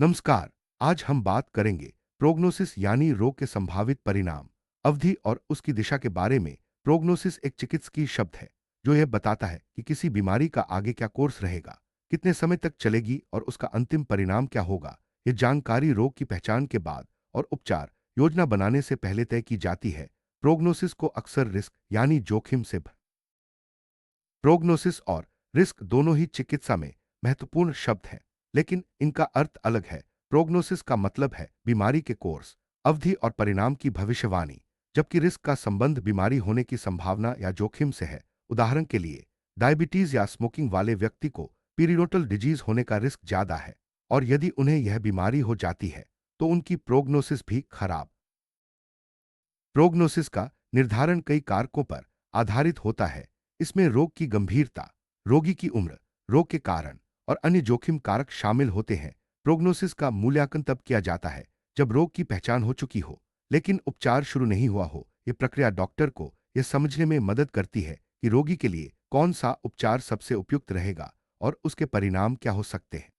नमस्कार। आज हम बात करेंगे प्रोग्नोसिस यानी रोग के संभावित परिणाम, अवधि और उसकी दिशा के बारे में। प्रोग्नोसिस एक चिकित्सकीय शब्द है जो यह बताता है कि किसी बीमारी का आगे क्या कोर्स रहेगा, कितने समय तक चलेगी और उसका अंतिम परिणाम क्या होगा। यह जानकारी रोग की पहचान के बाद और उपचार योजना बनाने से पहले तय की जाती है। प्रोग्नोसिस को अक्सर रिस्क यानी जोखिम से प्रोग्नोसिस और रिस्क दोनों ही चिकित्सा में महत्वपूर्ण शब्द हैं, लेकिन इनका अर्थ अलग है। प्रोग्नोसिस का मतलब है बीमारी के कोर्स, अवधि और परिणाम की भविष्यवाणी, जबकि रिस्क का संबंध बीमारी होने की संभावना या जोखिम से है। उदाहरण के लिए, डायबिटीज या स्मोकिंग वाले व्यक्ति को पीरियोडल डिजीज होने का रिस्क ज्यादा है, और यदि उन्हें यह बीमारी हो जाती है तो उनकी प्रोग्नोसिस भी खराब। प्रोग्नोसिस का निर्धारण कई कारकों पर आधारित होता है। इसमें रोग की गंभीरता, रोगी की उम्र, रोग के कारण और अन्य जोखिम कारक शामिल होते हैं। प्रोग्नोसिस का मूल्यांकन तब किया जाता है जब रोग की पहचान हो चुकी हो लेकिन उपचार शुरू नहीं हुआ हो। यह प्रक्रिया डॉक्टर को यह समझने में मदद करती है कि रोगी के लिए कौन सा उपचार सबसे उपयुक्त रहेगा और उसके परिणाम क्या हो सकते हैं।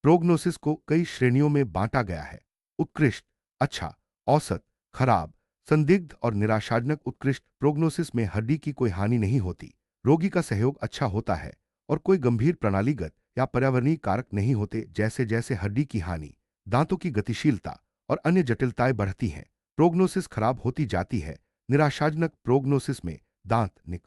प्रोग्नोसिस को कई श्रेणियों में बांटा गया है। उत्कृष्ट, अच्छा, औसत, खराब, संदिग्ध और निराशाजनक। उत्कृष्ट प्रोग्नोसिस में हड्डी की कोई हानि नहीं होती, रोगी का सहयोग अच्छा होता है और कोई गंभीर प्रणालीगत या पर्यावरणीय कारक नहीं होते। जैसे जैसे हड्डी की हानि, दांतों की गतिशीलता और अन्य जटिलताएं बढ़ती हैं, प्रोग्नोसिस खराब होती जाती है। निराशाजनक प्रोग्नोसिस में दांत निक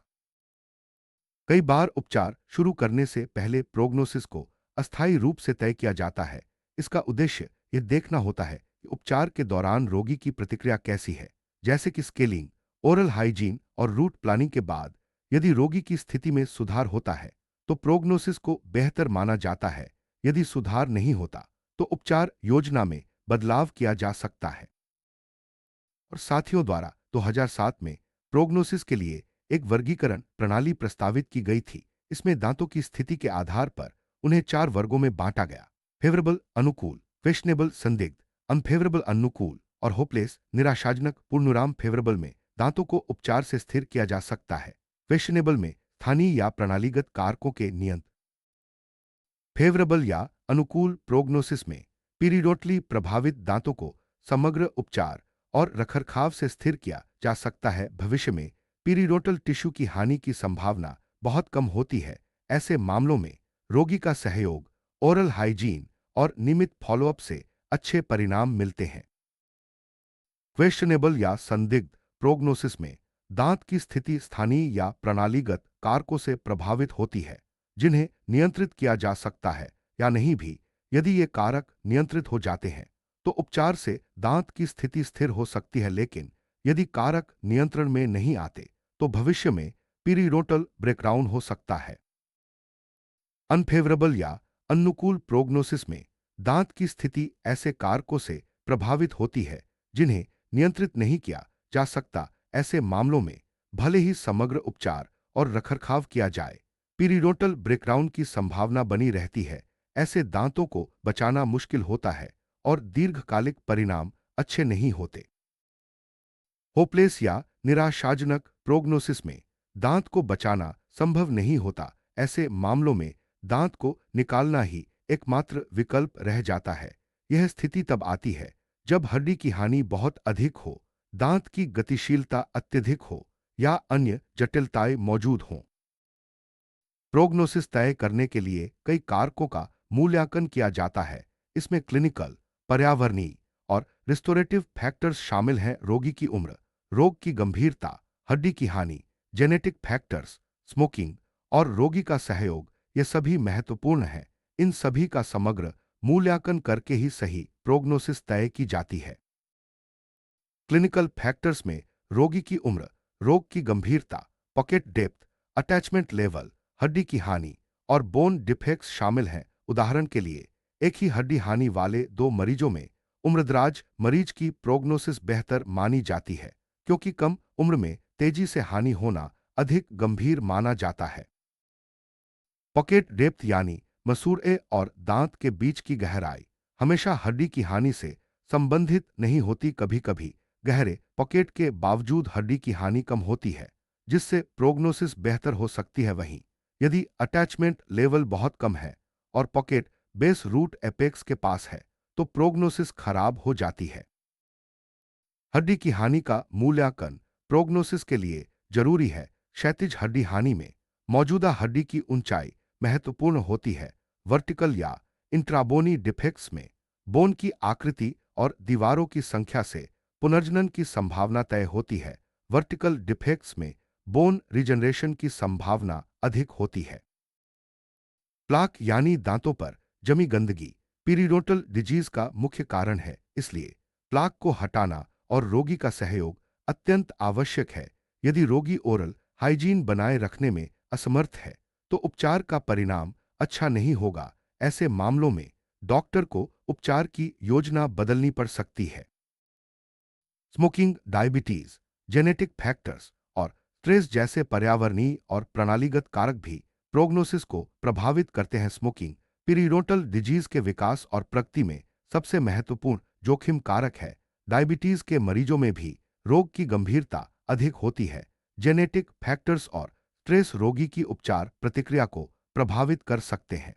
कई बार उपचार शुरू करने से पहले प्रोग्नोसिस को अस्थायी रूप से तय किया जाता है। इसका उद्देश्य यह देखना होता है कि उपचार के दौरान रोगी की प्रतिक्रिया कैसी है, जैसे कि स्केलिंग, ओरल हाइजीन और रूट प्लानिंग के बाद। यदि रोगी की स्थिति में सुधार होता है तो प्रोग्नोसिस को बेहतर माना जाता है। यदि सुधार नहीं होता तो उपचार योजना में बदलाव किया जा सकता है। और साथियों द्वारा 2007 में प्रोग्नोसिस के लिए एक वर्गीकरण प्रणाली प्रस्तावित की गई थी। इसमें दांतों की स्थिति के आधार पर उन्हें 4 वर्गों में बांटा गया: फेवरेबल अनुकूल, क्वेश्चनेबल संदिग्ध, अनफेवरेबल अनुकूल और होपलेस निराशाजनक। पूर्णविराम फेवरेबल में दांतों को उपचार से स्थिर किया जा सकता है। क्वेश्चनेबल में स्थानीय या प्रणालीगत कारकों के नियंत्रण। फेवरेबल या अनुकूल प्रोग्नोसिस में पीरियोडली प्रभावित दांतों को समग्र उपचार और रखरखाव से स्थिर किया जा सकता है। भविष्य में पीरियोडल टिश्यू की हानि की संभावना बहुत कम होती है। ऐसे मामलों में रोगी का सहयोग, ओरल हाइजीन और नियमित फॉलोअप से अच्छे परिणाम मिलते हैं। क्वेश्चनेबल या संदिग्ध प्रोग्नोसिस में दांत की स्थिति स्थानीय या प्रणालीगत कारकों से प्रभावित होती है, जिन्हें नियंत्रित किया जा सकता है या नहीं भी। यदि ये कारक नियंत्रित हो जाते हैं तो उपचार से दांत की स्थिति स्थिर हो सकती है, लेकिन यदि कारक नियंत्रण में नहीं आते तो भविष्य में पीरियोडल ब्रेकडाउन हो सकता है। अनफेवरेबल या अनुकूल प्रोग्नोसिस में दांत की स्थिति ऐसे कारकों से प्रभावित होती है जिन्हें नियंत्रित नहीं किया जा सकता। ऐसे मामलों में भले ही समग्र उपचार और रखरखाव किया जाए, पीरियोडल ब्रेकडाउन की संभावना बनी रहती है। ऐसे दांतों को बचाना मुश्किल होता है और दीर्घकालिक परिणाम अच्छे नहीं होते। होपलेस या निराशाजनक प्रोग्नोसिस में दांत को बचाना संभव नहीं होता। ऐसे मामलों में दांत को निकालना ही एकमात्र विकल्प रह जाता है। यह स्थिति तब आती है जब हड्डी की हानि बहुत अधिक हो, दांत की गतिशीलता अत्यधिक हो या अन्य जटिलताएं मौजूद हों। प्रोग्नोसिस तय करने के लिए कई कारकों का मूल्यांकन किया जाता है। इसमें क्लिनिकल, पर्यावरणीय और रिस्टोरेटिव फैक्टर्स शामिल हैं। रोगी की उम्र, रोग की गंभीरता, हड्डी की हानि, जेनेटिक फैक्टर्स, स्मोकिंग और रोगी का सहयोग, ये सभी महत्वपूर्ण हैं। इन सभी का समग्र मूल्यांकन करके ही सही प्रोग्नोसिस तय की जाती है। क्लिनिकल फैक्टर्स में रोगी की उम्र, रोग की गंभीरता, पॉकेट डेप्थ, अटैचमेंट लेवल, हड्डी की हानि और बोन डिफेक्ट्स शामिल हैं। उदाहरण के लिए, एक ही हड्डी हानि वाले 2 मरीजों में उम्रदराज मरीज की प्रोग्नोसिस बेहतर मानी जाती है, क्योंकि कम उम्र में तेजी से हानि होना अधिक गंभीर माना जाता है। पॉकेट डेप्थ यानी मसूड़े और दांत के बीच की गहराई हमेशा हड्डी की हानि से संबंधित नहीं होती। कभी कभी गहरे पॉकेट के बावजूद हड्डी की हानि कम होती है, जिससे प्रोग्नोसिस बेहतर हो सकती है। वहीं यदि अटैचमेंट लेवल बहुत कम है और पॉकेट बेस रूट एपेक्स के पास है तो प्रोग्नोसिस खराब हो जाती है। हड्डी की हानि का मूल्यांकन प्रोग्नोसिस के लिए जरूरी है। क्षैतिज हड्डी हानि में मौजूदा हड्डी की ऊंचाई महत्वपूर्ण होती है। वर्टिकल या इंट्राबोनी डिफेक्ट्स में बोन की आकृति और दीवारों की संख्या से पुनर्जनन की संभावना तय होती है। वर्टिकल डिफेक्ट्स में बोन रिजनरेशन की संभावना अधिक होती है। प्लाक यानी दांतों पर जमी गंदगी पीरियोडोंटल डिजीज का मुख्य कारण है, इसलिए प्लाक को हटाना और रोगी का सहयोग अत्यंत आवश्यक है। यदि रोगी ओरल हाइजीन बनाए रखने में असमर्थ है तो उपचार का परिणाम अच्छा नहीं होगा। ऐसे मामलों में डॉक्टर को उपचार की योजना बदलनी पड़ सकती है। स्मोकिंग, डायबिटीज, जेनेटिक फैक्टर्स और स्ट्रेस जैसे पर्यावरणीय और प्रणालीगत कारक भी प्रोग्नोसिस को प्रभावित करते हैं। स्मोकिंग पीरियोडोंटल डिजीज के विकास और प्रगति में सबसे महत्वपूर्ण जोखिम कारक है। डायबिटीज के मरीजों में भी रोग की गंभीरता अधिक होती है। जेनेटिक फैक्टर्स और स्ट्रेस रोगी की उपचार प्रतिक्रिया को प्रभावित कर सकते हैं।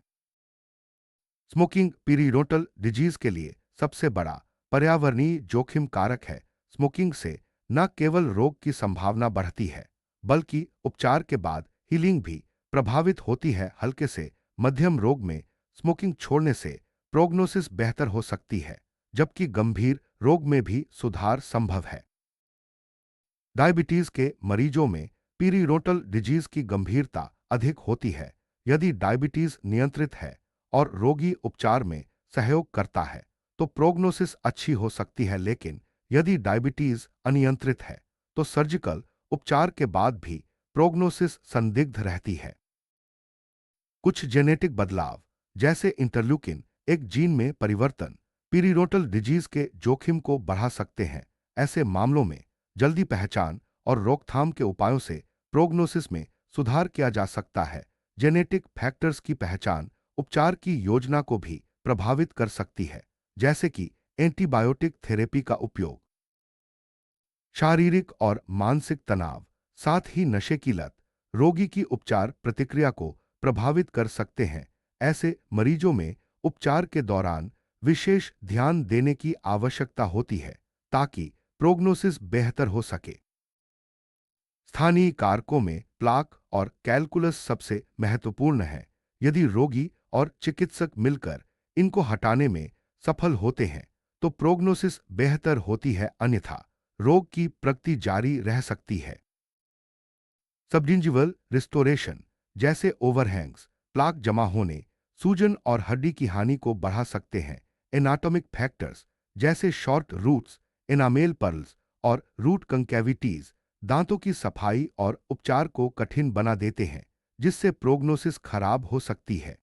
स्मोकिंग पीरियोडोंटल डिजीज के लिए सबसे बड़ा पर्यावरणीय जोखिम कारक है। स्मोकिंग से न केवल रोग की संभावना बढ़ती है बल्कि उपचार के बाद हीलिंग भी प्रभावित होती है। हल्के से मध्यम रोग में स्मोकिंग छोड़ने से प्रोग्नोसिस बेहतर हो सकती है, जबकि गंभीर रोग में भी सुधार संभव है। डायबिटीज के मरीजों में पीरियोडोंटल डिजीज की गंभीरता अधिक होती है। यदि डायबिटीज नियंत्रित है और रोगी उपचार में सहयोग करता है तो प्रोग्नोसिस अच्छी हो सकती है, लेकिन यदि डायबिटीज अनियंत्रित है तो सर्जिकल उपचार के बाद भी प्रोग्नोसिस संदिग्ध रहती है। कुछ जेनेटिक बदलाव जैसे इंटरल्यूकिन एक जीन में परिवर्तन पीरियोडोंटल डिजीज के जोखिम को बढ़ा सकते हैं। ऐसे मामलों में जल्दी पहचान और रोकथाम के उपायों से प्रोग्नोसिस में सुधार किया जा सकता है। जेनेटिक फैक्टर्स की पहचान उपचार की योजना को भी प्रभावित कर सकती है, जैसे कि एंटीबायोटिक थेरेपी का उपयोग। शारीरिक और मानसिक तनाव, साथ ही नशे की लत रोगी की उपचार प्रतिक्रिया को प्रभावित कर सकते हैं। ऐसे मरीजों में उपचार के दौरान विशेष ध्यान देने की आवश्यकता होती है ताकि प्रोग्नोसिस बेहतर हो सके। स्थानीय कारकों में प्लाक और कैलकुलस सबसे महत्वपूर्ण है। यदि रोगी और चिकित्सक मिलकर इनको हटाने में सफल होते हैं तो प्रोग्नोसिस बेहतर होती है, अन्यथा रोग की प्रगति जारी रह सकती है। सबजिंजिवल रिस्टोरेशन जैसे ओवरहैंग्स प्लाक जमा होने, सूजन और हड्डी की हानि को बढ़ा सकते हैं। एनाटॉमिक फैक्टर्स जैसे शॉर्ट रूट्स, एनामेल पर्ल्स और रूट कंकैविटीज दांतों की सफाई और उपचार को कठिन बना देते हैं, जिससे प्रोग्नोसिस खराब हो सकती है।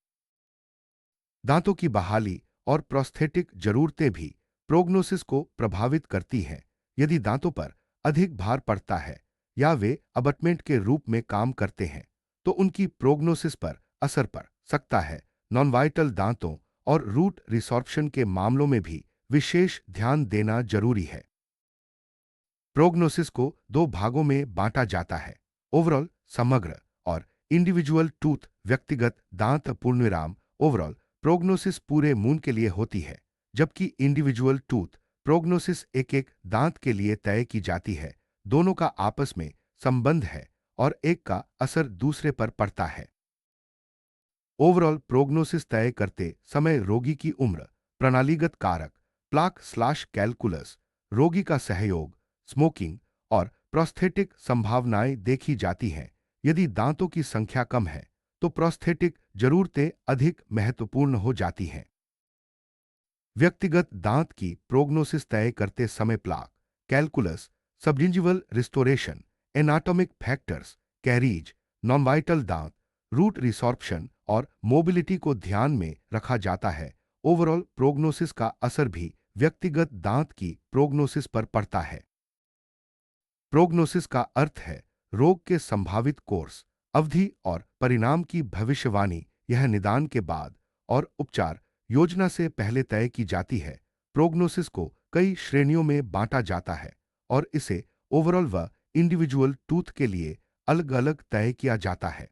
दांतों की बहाली और प्रोस्थेटिक जरूरतें भी प्रोग्नोसिस को प्रभावित करती हैं। यदि दांतों पर अधिक भार पड़ता है या वे अबटमेंट के रूप में काम करते हैं तो उनकी प्रोग्नोसिस पर असर पड़ सकता है। नॉन वाइटल दांतों और रूट रिसॉर्प्शन के मामलों में भी विशेष ध्यान देना जरूरी है। प्रोग्नोसिस को दो भागों में बांटा जाता है, ओवरऑल समग्र और इंडिविजुअल टूथ व्यक्तिगत दांत। पूर्णविराम ओवरऑल प्रोग्नोसिस पूरे मुंह के लिए होती है, जबकि इंडिविजुअल टूथ प्रोग्नोसिस एक एक दांत के लिए तय की जाती है। दोनों का आपस में संबंध है और एक का असर दूसरे पर पड़ता है। ओवरऑल प्रोग्नोसिस तय करते समय रोगी की उम्र, प्रणालीगत कारक, प्लाक स्लैश कैलकुलस, रोगी का सहयोग, स्मोकिंग और प्रोस्थेटिक संभावनाएं देखी जाती हैं। यदि दांतों की संख्या कम है तो प्रोस्थेटिक जरूरतें अधिक महत्वपूर्ण हो जाती हैं। व्यक्तिगत दांत की प्रोग्नोसिस तय करते समय plaque, calculus, subgingival restoration, anatomic factors, caries, non vital दांत, रूट रिसॉर्प्शन और मोबिलिटी को ध्यान में रखा जाता है। ओवरऑल प्रोग्नोसिस का असर भी व्यक्तिगत दांत की प्रोग्नोसिस पर पड़ता है। प्रोग्नोसिस का अर्थ है रोग के संभावित कोर्स, अवधि और परिणाम की भविष्यवाणी। यह निदान के बाद और उपचार योजना से पहले तय की जाती है। प्रोग्नोसिस को कई श्रेणियों में बांटा जाता है और इसे ओवरऑल व इंडिविजुअल टूथ के लिए अलग अलग तय किया जाता है।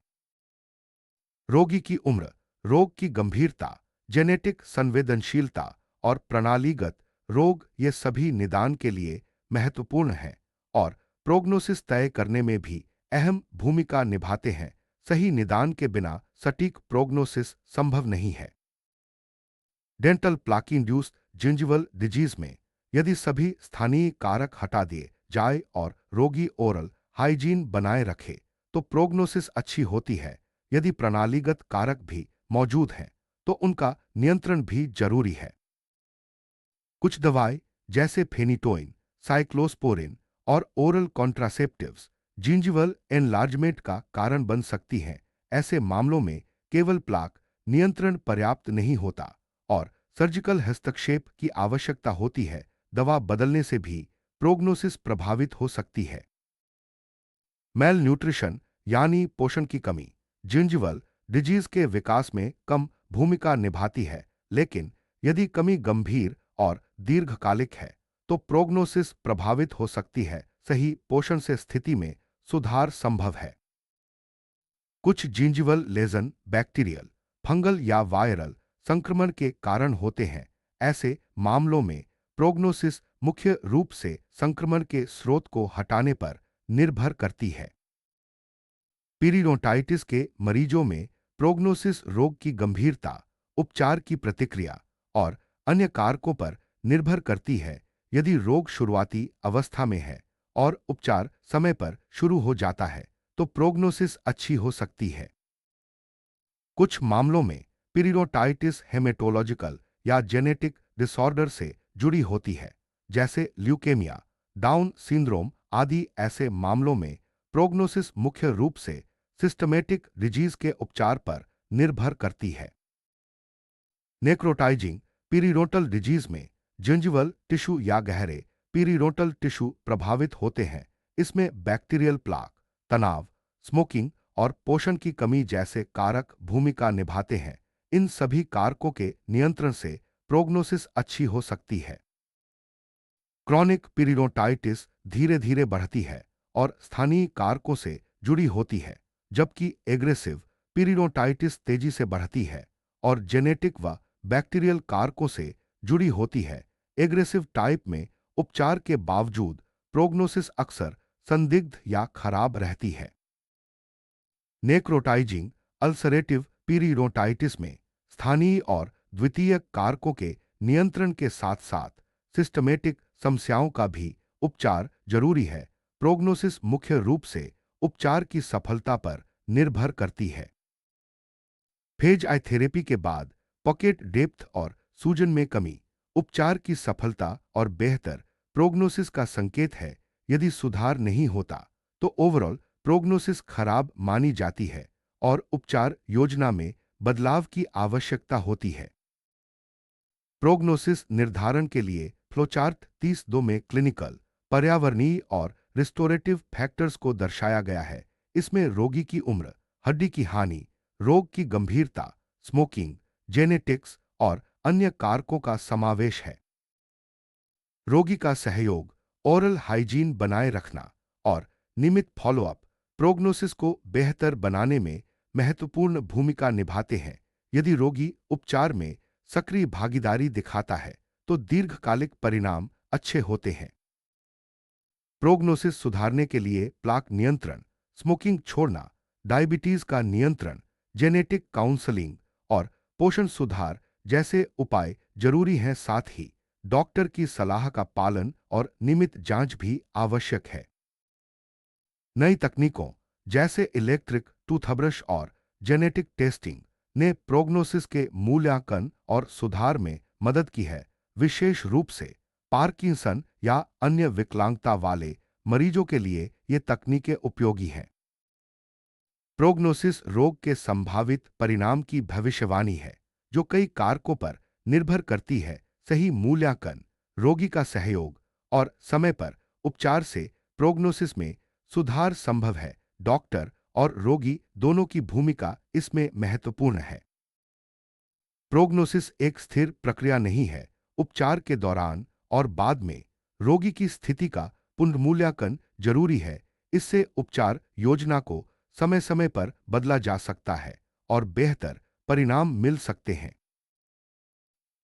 रोगी की उम्र, रोग की गंभीरता, जेनेटिक संवेदनशीलता और प्रणालीगत रोग ये सभी निदान के लिए महत्वपूर्ण हैं और प्रोग्नोसिस तय करने में भी अहम भूमिका निभाते हैं। सही निदान के बिना सटीक प्रोग्नोसिस संभव नहीं है। Dental plaque induced gingival disease में यदि सभी स्थानीय कारक हटा दिए जाए और रोगी ओरल हाइजीन बनाए रखे तो प्रोग्नोसिस अच्छी होती है। यदि प्रणालीगत कारक भी मौजूद हैं तो उनका नियंत्रण भी जरूरी है। कुछ दवाएं जैसे फेनिटोइन, साइक्लोस्पोरिन और ओरल कॉन्ट्रासेप्टिव्स जिंजिवल एनलार्जमेंट का कारण बन सकती हैं। ऐसे मामलों में केवल प्लाक नियंत्रण पर्याप्त नहीं होता और सर्जिकल हस्तक्षेप की आवश्यकता होती है। दवा बदलने से भी प्रोग्नोसिस प्रभावित हो सकती है। मेल न्यूट्रिशन यानी पोषण की कमी जिंजिवल डिजीज के विकास में कम भूमिका निभाती है, लेकिन यदि कमी गंभीर और दीर्घकालिक है तो प्रोग्नोसिस प्रभावित हो सकती है। सही पोषण से स्थिति में सुधार संभव है। कुछ जिंजिवल लेजन बैक्टीरियल, फंगल या वायरल संक्रमण के कारण होते हैं। ऐसे मामलों में प्रोग्नोसिस मुख्य रूप से संक्रमण के स्रोत को हटाने पर निर्भर करती है। पीरियडोंटाइटिस के मरीजों में प्रोग्नोसिस रोग की गंभीरता, उपचार की प्रतिक्रिया और अन्य कारकों पर निर्भर करती है। यदि रोग शुरुआती अवस्था में है और उपचार समय पर शुरू हो जाता है तो प्रोग्नोसिस अच्छी हो सकती है। कुछ मामलों में पीरियडोंटाइटिस हेमेटोलॉजिकल या जेनेटिक डिसऑर्डर से जुड़ी होती है, जैसे ल्यूकेमिया, डाउन सिंड्रोम आदि। ऐसे मामलों में प्रोग्नोसिस मुख्य रूप से सिस्टमेटिक डिजीज के उपचार पर निर्भर करती है। नेक्रोटाइजिंग पीरियडोंटल डिजीज में जिंजिवल टिश्यू या गहरे पीरियडोंटल टिश्यू प्रभावित होते हैं। इसमें बैक्टीरियल प्लाक, तनाव, स्मोकिंग और पोषण की कमी जैसे कारक भूमिका निभाते हैं। इन सभी कारकों के नियंत्रण से प्रोग्नोसिस अच्छी हो सकती है। क्रॉनिक पीरियडोंटाइटिस धीरे धीरे बढ़ती है और स्थानीय कारकों से जुड़ी होती है, जबकि एग्रेसिव पीरियडोंटाइटिस तेजी से बढ़ती है और जेनेटिक व बैक्टीरियल कारकों से जुड़ी होती है। एग्रेसिव टाइप में उपचार के बावजूद प्रोग्नोसिस अक्सर संदिग्ध या खराब रहती है। नेक्रोटाइजिंग अल्सरेटिव पीरियडोंटाइटिस में स्थानीय और द्वितीय कारकों के नियंत्रण के साथ साथ सिस्टमेटिक समस्याओं का भी उपचार जरूरी है। प्रोग्नोसिस मुख्य रूप से उपचार की सफलता पर निर्भर करती है। फेज आई थेरेपी के बाद पॉकेट डेप्थ और सूजन में कमी उपचार की सफलता और बेहतर प्रोग्नोसिस का संकेत है। यदि सुधार नहीं होता तो ओवरऑल प्रोग्नोसिस खराब मानी जाती है और उपचार योजना में बदलाव की आवश्यकता होती है। प्रोग्नोसिस निर्धारण के लिए फ्लोचार्ट 32 में क्लिनिकल, पर्यावरणीय और रिस्टोरेटिव फैक्टर्स को दर्शाया गया है। इसमें रोगी की उम्र, हड्डी की हानि, रोग की गंभीरता, स्मोकिंग, जेनेटिक्स और अन्य कारकों का समावेश है। रोगी का सहयोग, ओरल हाइजीन बनाए रखना और नियमित फॉलोअप प्रोग्नोसिस को बेहतर बनाने में महत्वपूर्ण भूमिका निभाते हैं। यदि रोगी उपचार में सक्रिय भागीदारी दिखाता है तो दीर्घकालिक परिणाम अच्छे होते हैं। प्रोग्नोसिस सुधारने के लिए प्लाक नियंत्रण, स्मोकिंग छोड़ना, डायबिटीज का नियंत्रण, जेनेटिक काउंसलिंग और पोषण सुधार जैसे उपाय जरूरी हैं। साथ ही डॉक्टर की सलाह का पालन और नियमित जांच भी आवश्यक है। नई तकनीकों जैसे इलेक्ट्रिक टूथब्रश और जेनेटिक टेस्टिंग ने प्रोग्नोसिस के मूल्यांकन और सुधार में मदद की है। विशेष रूप से पार्किंसन या अन्य विकलांगता वाले मरीजों के लिए ये तकनीकें उपयोगी हैं। प्रोग्नोसिस रोग के संभावित परिणाम की भविष्यवाणी है जो कई कारकों पर निर्भर करती है। सही मूल्यांकन, रोगी का सहयोग और समय पर उपचार से प्रोग्नोसिस में सुधार संभव है। डॉक्टर और रोगी दोनों की भूमिका इसमें महत्वपूर्ण है। प्रोग्नोसिस एक स्थिर प्रक्रिया नहीं है। उपचार के दौरान और बाद में रोगी की स्थिति का पुनर्मूल्यांकन जरूरी है। इससे उपचार योजना को समय समय पर बदला जा सकता है और बेहतर परिणाम मिल सकते हैं।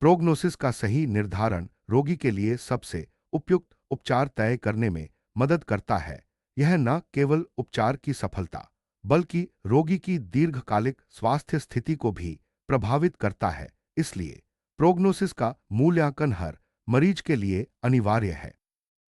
प्रोग्नोसिस का सही निर्धारण रोगी के लिए सबसे उपयुक्त उपचार तय करने में मदद करता है। यह न केवल उपचार की सफलता बल्कि रोगी की दीर्घकालिक स्वास्थ्य स्थिति को भी प्रभावित करता है। इसलिए प्रोग्नोसिस का मूल्यांकन हर मरीज के लिए अनिवार्य है।